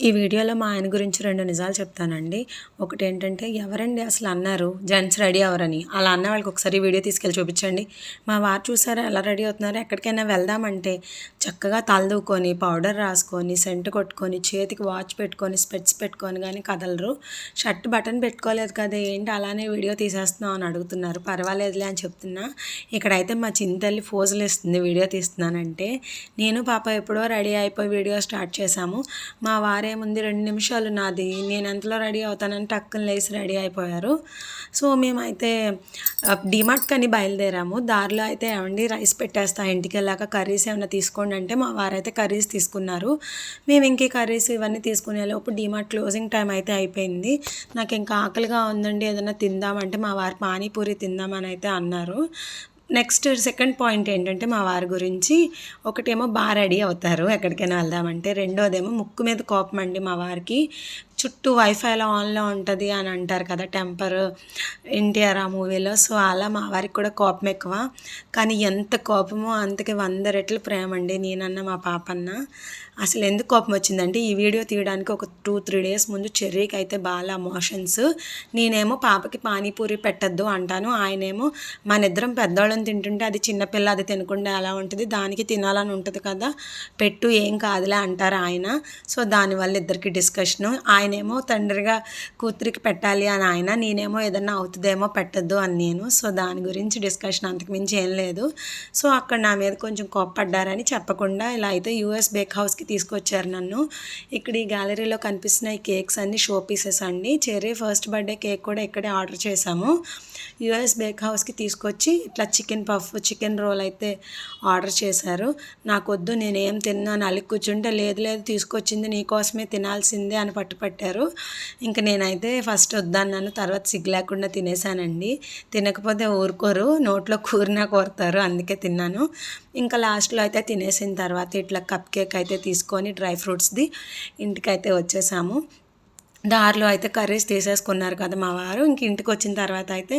ఈ వీడియోలో మా ఆయన గురించి 2 నిజాలు చెప్తానండి. ఒకటేంటంటే ఎవరండి అసలు అన్నారు జెంట్స్ రెడీ అవ్వరని. అలా అన్న వాళ్ళకి ఒకసారి వీడియో తీసుకెళ్ళి చూపించండి. మా వారు చూసారా ఎలా రెడీ అవుతున్నారో, ఎక్కడికైనా వెళ్దామంటే చక్కగా తలదూకొని, పౌడర్ రాసుకొని, సెంట్ కొట్టుకొని, చేతికి వాచ్ పెట్టుకొని, స్పెట్స్ పెట్టుకొని గానీ కదలరు. షర్ట్ బటన్ పెట్టుకోలేదు కదా ఏంటి అలానే వీడియో తీసేస్తున్నావు అని అడుగుతున్నారు. పర్వాలేదులే అని చెప్తున్నా. ఇక్కడైతే మా చింతల్లి ఫోజులు ఇస్తుంది వీడియో తీస్తున్నానంటే. నేను పాప ఎప్పుడో రెడీ అయిపోయి వీడియో స్టార్ట్ చేశాము. మా వారేముంది 2 నిమిషాలు నాది నేను ఎంతలో రెడీ అవుతానని టక్కున లేసి రెడీ అయిపోయారు. సో మేమైతే డీమార్ట్‌కని బయలుదేరాము. దారిలో అయితే ఏవండి రైస్ పెట్టేస్తా ఇంటికెళ్ళాక కర్రీస్ ఏమైనా తీసుకోండి అంటే మా వారైతే కర్రీస్ తీసుకున్నారు. మేము ఇంక కర్రీస్ ఇవన్నీ తీసుకునేలోపు డీమార్ట్ క్లోజింగ్ టైం అయితే అయిపోయింది. నాకు ఇంకా ఆకలిగా ఉందండి ఏదైనా తిందామంటే మా వారు పానీపూరి తిందామని అయితే అన్నారు. నెక్స్ట్ సెకండ్ పాయింట్ ఏంటంటే మా వారి గురించి, ఒకటేమో రెడీ అవుతారు ఎక్కడికైనా వెళ్దామంటే, రెండోదేమో ముక్కు మీద కోపం అండి మా వారికి. చుట్టూ వైఫైలో ఆన్లో ఉంటుంది అని అంటారు కదా టెంపర్ ఎన్టీఆర్ ఆ మూవీలో. సో అలా మా వారికి కూడా కోపం ఎక్కువ. కానీ ఎంత కోపమో అంతకి 100 రెట్లు ప్రేమ అండి నేనన్నా మా పాపన్న. అసలు ఎందుకు కోపం వచ్చిందంటే ఈ వీడియో తీయడానికి ఒక 2-3 డేస్ ముందు చెర్రీకి అయితే బాగా మోషన్స్. నేనేమో పాపకి పానీపూరి పెట్టద్దు అంటాను, ఆయనేమో మన ఇద్దరం పెద్దవాళ్ళని తింటుంటే అది చిన్నపిల్ల అది తినకుండా ఎలా ఉంటుంది, దానికి తినాలని ఉంటుంది కదా పెట్టు ఏం కాదులే అంటారు ఆయన. సో దానివల్ల ఇద్దరికి డిస్కషను. ఆయనేమో తండ్రిగా కూతురికి పెట్టాలి అని ఆయన, నేనేమో ఏదన్నా అవుతుందేమో పెట్టద్దు అని నేను. సో దాని గురించి డిస్కషన్, అంతకుమించి ఏం లేదు. సో అక్కడ నా మీద కొంచెం కోప్పడ్డారని చెప్పకుండా ఇలా అయితే యూఎస్ బేక్ హౌస్కి తీసుకొచ్చారు నన్ను. ఇక్కడ ఈ గ్యాలరీలో కనిపిస్తున్న ఈ కేక్స్ అన్నీ షో పీసెస్ అండి. చెర్రీ ఫస్ట్ బర్త్డే కేక్ కూడా ఇక్కడే ఆర్డర్ చేశాము. యూఎస్ బేక్ హౌస్కి తీసుకొచ్చి ఇట్లా చికెన్ పఫ్, చికెన్ రోల్ అయితే ఆర్డర్ చేశారు. నాకు వద్దు నేనేం తిన్నాను అలిగి కూర్చుంటే, లేదు లేదు తీసుకొచ్చింది నీకోసమే తినాల్సిందే అని పట్టుపట్టారు. ఇంక నేనైతే ఫస్ట్ వద్దన్నాను, తర్వాత సిగ్గు లేకుండా తినేసానండి. తినకపోతే ఊరుకోరు, నోట్లో కూరినా కోరుతారు, అందుకే తిన్నాను. ఇంకా లాస్ట్లో అయితే తినేసిన తర్వాత ఇట్లా కప్ కేక్ అయితే తీసుకొని డ్రై ఫ్రూట్స్ది ఇంటికైతే వచ్చేసాము. దారిలో అయితే కర్రీస్ తీసేసుకున్నారు కదా మా వారు. ఇంక ఇంటికి వచ్చిన తర్వాత అయితే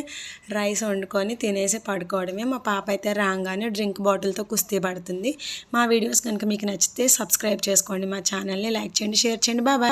రైస్ వండుకొని తినేసి పడుకోవడమే. మా పాప అయితే రాగానే డ్రింక్ బాటిల్తో కుస్తీ పడుతుంది. మా వీడియోస్ కనుక మీకు నచ్చితే సబ్స్క్రైబ్ చేసుకోండి, మా ఛానల్ని లైక్ చేయండి, షేర్ చేయండి. Bye bye.